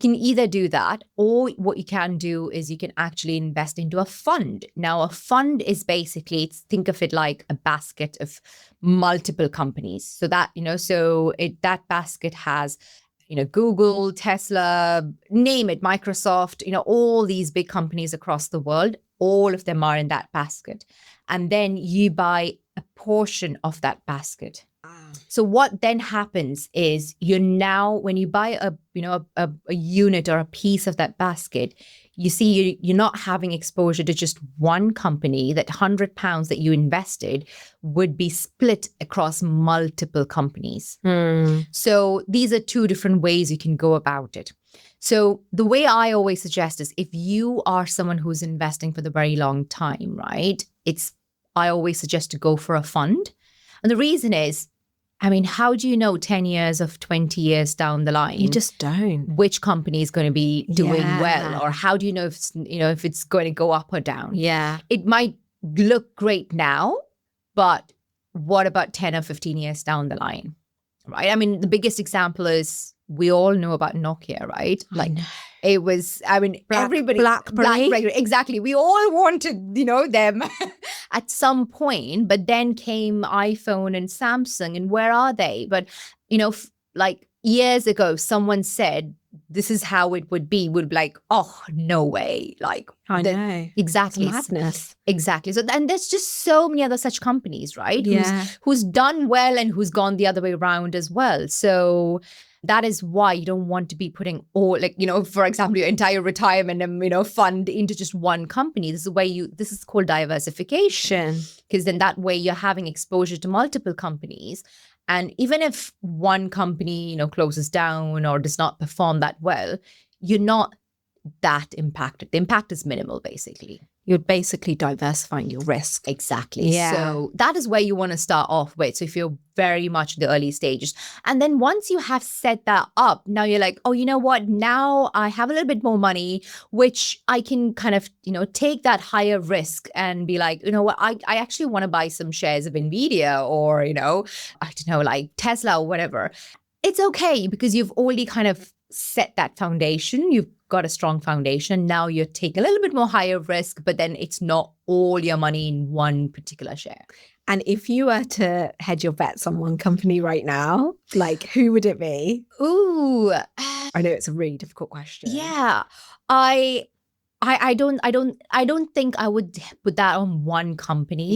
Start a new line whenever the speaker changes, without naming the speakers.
can either do that, or what you can do is you can actually invest into a fund. Now, a fund is basically, think of it like a basket of multiple companies. So that, that basket has, Google, Tesla, name it, Microsoft, all these big companies across the world, all of them are in that basket. And then you buy a portion of that basket. So what then happens is when you buy a unit or a piece of that basket, you see you're not having exposure to just one company. That £100 that you invested would be split across multiple companies. So these are two different ways you can go about it. So the way I always suggest is, if you are someone who's investing for the very long time, right? I always suggest to go for a fund. And the reason is, how do you know 10 years of 20 years down the line?
You just don't.
Which company is going to be doing well? Or how do you know if it's going to go up or down?
Yeah.
It might look great now, but what about 10 or 15 years down the line? Right? The biggest example is, we all know about Nokia, right?
Like,
it was, everybody.
BlackBerry.
Exactly. We all wanted, them at some point, but then came iPhone and Samsung, and where are they? But, years ago, someone said, this is how it would be like, oh, no way.
I know.
Exactly.
It's madness.
Exactly. So, and there's just so many other such companies, right?
Yeah.
Who's done well and who's gone the other way around as well. So that is why you don't want to be putting all, for example, your entire retirement and, fund into just one company. This is called diversification. Because then that way you're having exposure to multiple companies. And even if one company, closes down or does not perform that well, you're not that impacted. The impact is minimal, basically.
You're basically diversifying your risk.
Exactly.
Yeah.
So that is where you want to start off with. So if you're very much in the early stages. And then once you have set that up, now you're like, oh, you know what? Now I have a little bit more money, which I can kind of, take that higher risk and be like, you know what? I actually want to buy some shares of Nvidia or, like Tesla or whatever. It's okay, because you've already kind of set that foundation. You've got a strong foundation. Now you're taking a little bit more higher risk, but then it's not all your money in one particular share.
And if you were to hedge your bets on one company right now, who would it be?
Ooh,
I know it's a really difficult question.
Yeah, I don't think I would put that on one company.